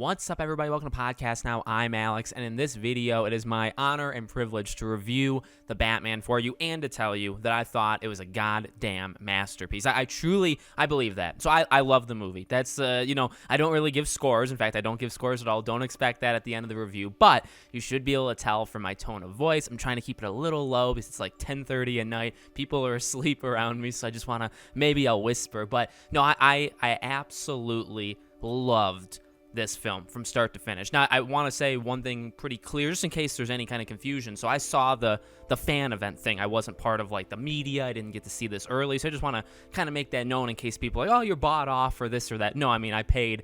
What's up, everybody? Welcome to Podcast Now. I'm Alex, and in this video, it is my honor and privilege to review The Batman for you and to tell you that I thought it was a goddamn masterpiece. I believe that. So I love the movie. That's, I don't really give scores. In fact, I don't give scores at all. Don't expect that at the end of the review, but you should be able to tell from my tone of voice. I'm trying to keep it a little low because it's like 10:30 at night. People are asleep around me, so I just want to, maybe I'll whisper. But no, I absolutely loved this film from start to finish. Now, I want to say one thing pretty clear, just in case there's any kind of confusion. So I saw the fan event thing. I wasn't part of like the media. I didn't get to see this early. So I just want to kind of make that known in case people are like, oh, you're bought off or this or that. No, I mean, I paid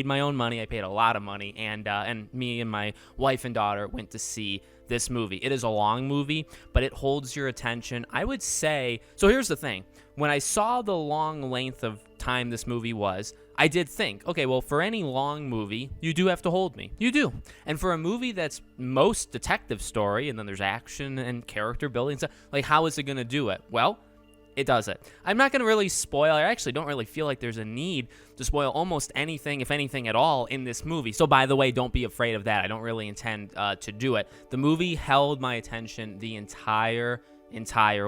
my own money. I paid a lot of money, and me and my wife and daughter went to see this movie. It is a long movie, but it holds your attention. I would say, so here's the thing. When I saw the long length of time this movie was, I did think, okay, well, for any long movie, you do have to hold me. You do. And for a movie that's most detective story, and then there's action and character building stuff, like, how is it going to do it? Well, it does it. I'm not going to really spoil. I actually don't really feel like there's a need to spoil almost anything, if anything at all, in this movie. So, by the way, don't be afraid of that. I don't really intend to do it. The movie held my attention the entire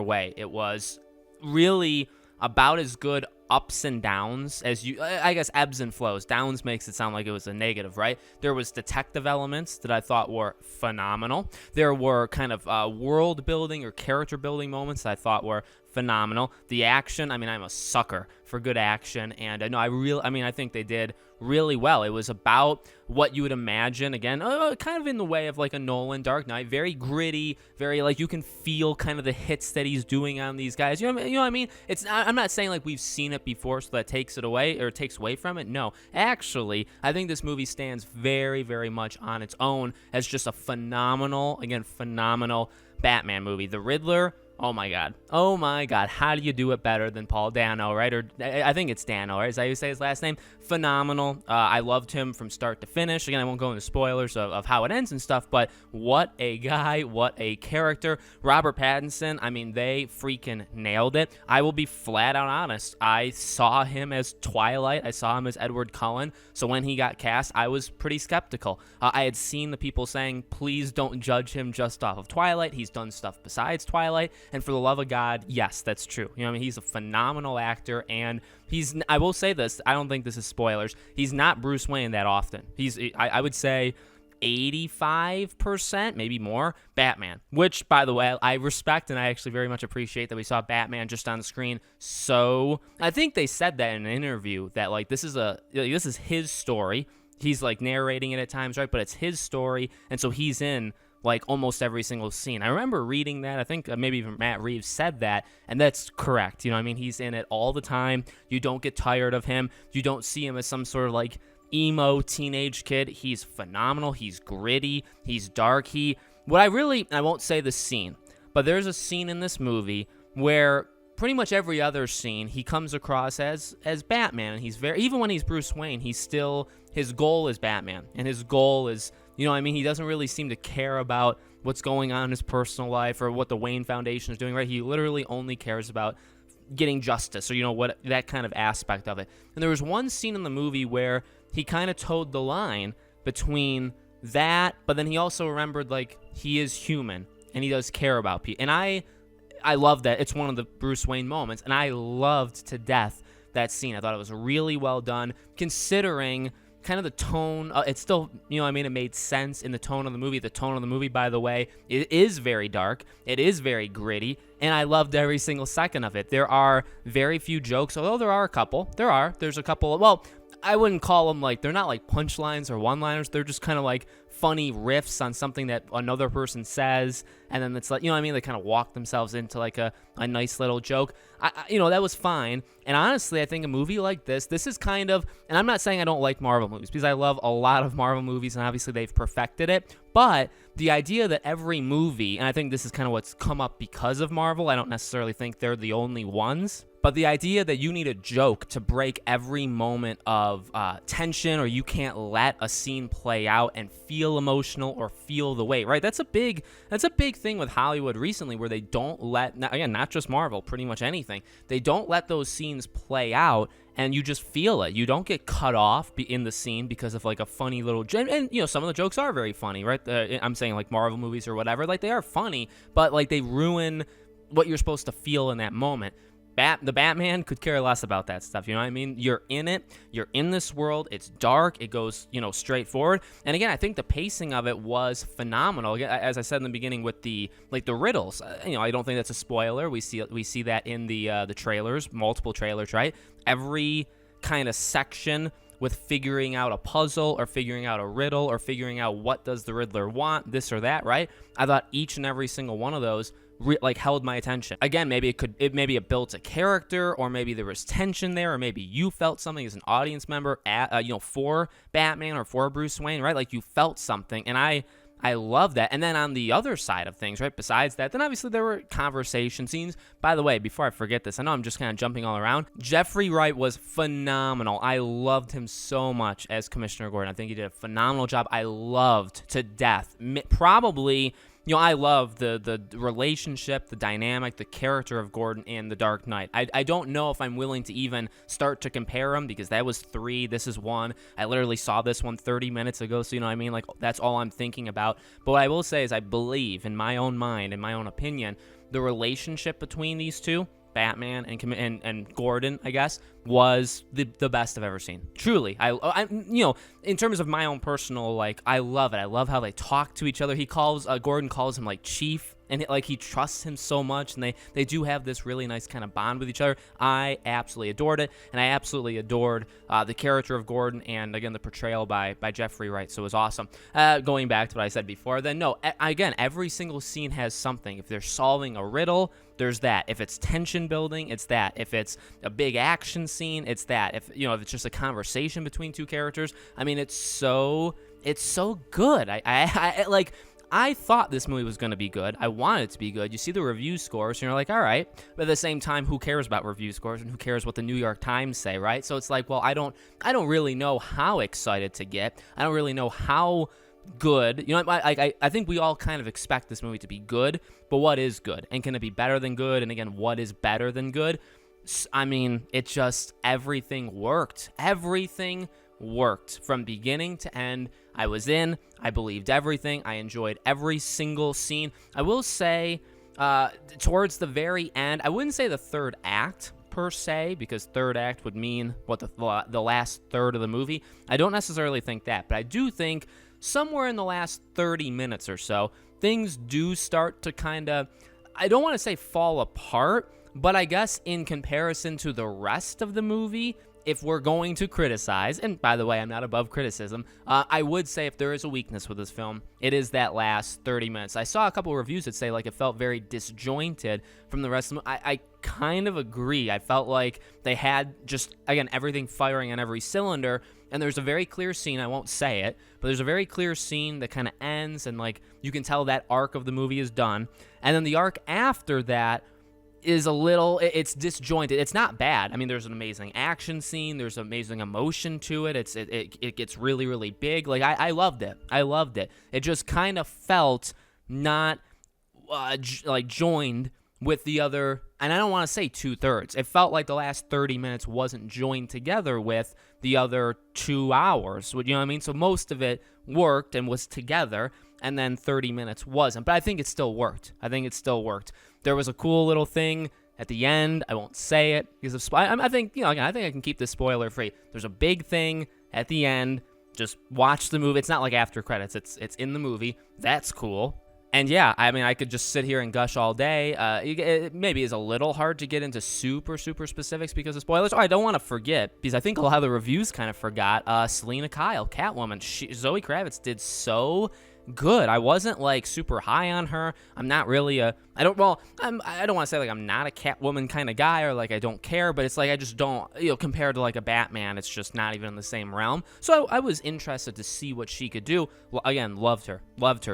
way. It was really about as good ups and downs as I guess ebbs and flows. Downs makes it sound like it was a negative, right? There was detective elements that I thought were phenomenal. There were kind of world building or character building moments that I thought were phenomenal. The action, I mean, I'm a sucker for good action, and I think they did really well. It was about what you would imagine, again, kind of in the way of like a Nolan Dark Knight, very gritty, very like you can feel kind of the hits that he's doing on these guys. You know what I mean? I'm not saying like we've seen it before, so that takes it away or takes away from it. No, actually, I think this movie stands very, very much on its own as just a phenomenal Batman movie. The Riddler. Oh my God. How do you do it better than Paul Dano, right? Or I think it's Dano, right? Is that how you say his last name? Phenomenal. I loved him from start to finish. Again, I won't go into spoilers of how it ends and stuff, but what a guy, what a character. Robert Pattinson, I mean, they freaking nailed it. I will be flat out honest. I saw him as Twilight. I saw him as Edward Cullen. So when he got cast, I was pretty skeptical. I had seen the people saying, please don't judge him just off of Twilight. He's done stuff besides Twilight. And for the love of God, yes, that's true. You know, I mean, he's a phenomenal actor, and I will say this, I don't think this is spoilers. He's not Bruce Wayne that often. I would say 85%, maybe more, Batman, which, by the way, I respect and I actually very much appreciate that we saw Batman just on the screen. So I think they said that in an interview that like this is his story. He's like narrating it at times, right? But it's his story, and so he's in like almost every single scene. I remember reading that. I think maybe even Matt Reeves said that, and that's correct. You know what I mean? He's in it all the time. You don't get tired of him. You don't see him as some sort of like emo teenage kid. He's phenomenal. He's gritty. He's dark. I won't say the scene, but there's a scene in this movie where pretty much every other scene he comes across as Batman. And he's even when he's Bruce Wayne, his goal is Batman, and his goal is, you know what I mean? He doesn't really seem to care about what's going on in his personal life or what the Wayne Foundation is doing, right? He literally only cares about getting justice, or, you know, what that kind of aspect of it. And there was one scene in the movie where he kind of towed the line between that, but then he also remembered, like, he is human and he does care about people. And I love that. It's one of the Bruce Wayne moments, and I loved to death that scene. I thought it was really well done, considering kind of the tone. It's still, you know what I mean, it made sense in the tone of the movie. The tone of the movie, by the way, it is very dark. It is very gritty, and I loved every single second of it. There are very few jokes, although there are a couple. There's a couple. Well, I wouldn't call them like, they're not like punchlines or one-liners. They're just kind of like funny riffs on something that another person says, and then it's like, you know what I mean, they kind of walk themselves into like a nice little joke. That was fine. And honestly, I think a movie like this is kind of, and I'm not saying I don't like Marvel movies, because I love a lot of Marvel movies, and obviously they've perfected it, but the idea that every movie, and I think this is kind of what's come up because of Marvel, I don't necessarily think they're the only ones, but the idea that you need a joke to break every moment of tension, or you can't let a scene play out and feel emotional or feel the weight, right? That's a big thing with Hollywood recently, where they don't let, again, not just Marvel, pretty much anything, they don't let those scenes play out and you just feel it. You don't get cut off in the scene because of like a funny little and some of the jokes are very funny, right? I'm saying like Marvel movies or whatever, like they are funny, but like they ruin what you're supposed to feel in that moment. The Batman could care less about that stuff, you know what I mean? You're in it, you're in this world, it's dark, it goes, straight forward. And again, I think the pacing of it was phenomenal. Again, as I said in the beginning with the riddles, I don't think that's a spoiler. We see that in the trailers, multiple trailers, right? Every kind of section with figuring out a puzzle or figuring out a riddle or figuring out what does the Riddler want, this or that, right? I thought each and every single one of those held my attention. Again, maybe it built a character, or maybe there was tension there, or maybe you felt something as an audience member for Batman or for Bruce Wayne, right? Like you felt something, and I love that. And then on the other side of things, right, besides that, then obviously there were conversation scenes. By the way, before I forget this, I know I'm just kind of jumping all around. Jeffrey Wright was phenomenal. I loved him so much as Commissioner Gordon. I think he did a phenomenal job. I loved to death. Probably, I love the relationship, the dynamic, the character of Gordon in The Dark Knight. I don't know if I'm willing to even start to compare them, because that was 3, this is 1. I literally saw this one 30 minutes ago, so you know what I mean? Like, that's all I'm thinking about. But what I will say is I believe, in my own mind, in my own opinion, the relationship between these two, Batman and Gordon, I guess, was the best I've ever seen. Truly, I in terms of my own personal, I love it. I love how they talk to each other. Gordon calls him like Chief, and he trusts him so much, and they do have this really nice kind of bond with each other. I absolutely adored it, and I absolutely adored the character of Gordon, and again the portrayal by Jeffrey Wright. So it was awesome. Going back to what I said before, then no, again, every single scene has something. If they're solving a riddle, there's that. If it's tension building, it's that. If it's a big action scene, it's that. If it's just a conversation between two characters, I mean, it's so good. I thought this movie was going to be good. I wanted it to be good. You see the review scores, and you're like, all right. But at the same time, who cares about review scores, and who cares what the New York Times say, right? So it's like, well, I don't really know how excited to get. I don't really know how good. I think we all kind of expect this movie to be good, but what is good? And can it be better than good? And again, what is better than good? I mean, it just, everything worked. Everything worked from beginning to end. I was in. I believed everything. I enjoyed every single scene. I will say, towards the very end, I wouldn't say the third act per se, because third act would mean what the last third of the movie. I don't necessarily think that, but I do think somewhere in the last 30 minutes or so, things do start to kind of, I don't want to say fall apart, but I guess in comparison to the rest of the movie, if we're going to criticize, and by the way, I'm not above criticism, I would say if there is a weakness with this film, it is that last 30 minutes. I saw a couple of reviews that say it felt very disjointed from the rest of the movie. I kind of agree. I felt like they had just, again, everything firing on every cylinder, and there's a very clear scene, I won't say it, but there's a very clear scene that kind of ends, and you can tell that arc of the movie is done, and then the arc after that is it's disjointed. It's not bad. I mean, there's an amazing action scene. There's amazing emotion to it. It gets really, really big. I loved it. I loved it. It just kind of felt not joined with the other, and I don't want to say 2/3. It felt like the last 30 minutes wasn't joined together with the other 2 hours. You know what I mean? So most of it worked and was together, and then 30 minutes wasn't. But I think it still worked. There was a cool little thing at the end. I won't say it because of I think I think I can keep this spoiler free. There's a big thing at the end. Just watch the movie. It's not like after credits. It's in the movie. That's cool. And yeah, I mean, I could just sit here and gush all day. It maybe is a little hard to get into super, super specifics because of spoilers. Oh, I don't want to forget, because I think a lot of the reviews kind of forgot, Selena Kyle, Catwoman. Zoe Kravitz did so good. I wasn't super high on her. I'm not really I don't want to say I'm not a Catwoman kind of guy, or I don't care, but it's I just don't, compared to a Batman, it's just not even in the same realm. So I was interested to see what she could do. Well, again, loved her.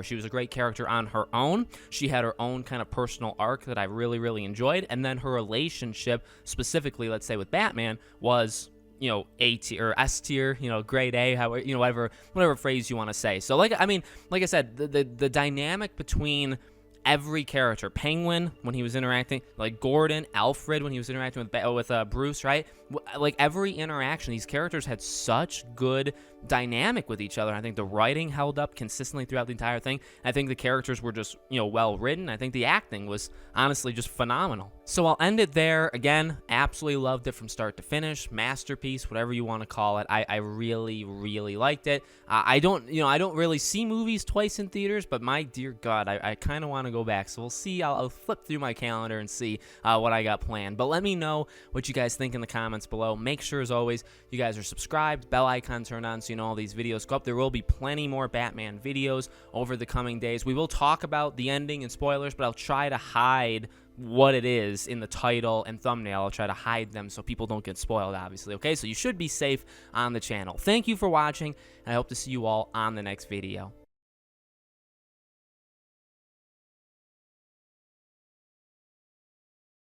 She was a great character on her own. She had her own kind of personal arc that I really, really enjoyed. And then her relationship, specifically, let's say with Batman, was A tier or S tier, grade A, whatever phrase you want to say. So like I said, the dynamic between every character. Penguin, when he was interacting, like Gordon, Alfred, when he was interacting with Bruce, right? Like every interaction, these characters had such good dynamic with each other. I think the writing held up consistently throughout the entire thing. I think the characters were just, well written. I think the acting was honestly just phenomenal. So I'll end it there. Again, absolutely loved it from start to finish. Masterpiece, whatever you want to call it. I really, really liked it. I don't really see movies twice in theaters, but my dear God, I kind of want to go back. So we'll see. I'll flip through my calendar and see what I got planned. But let me know what you guys think in the comments below. Make sure, as always, you guys are subscribed, bell icon turned on so you know all these videos go up. There will be plenty more Batman videos over the coming days. We will talk about the ending and spoilers, but I'll try to hide what it is in the title and thumbnail. I'll try to hide them so people don't get spoiled, obviously. Okay, so you should be safe on the channel. Thank you for watching, and I hope to see you all on the next video.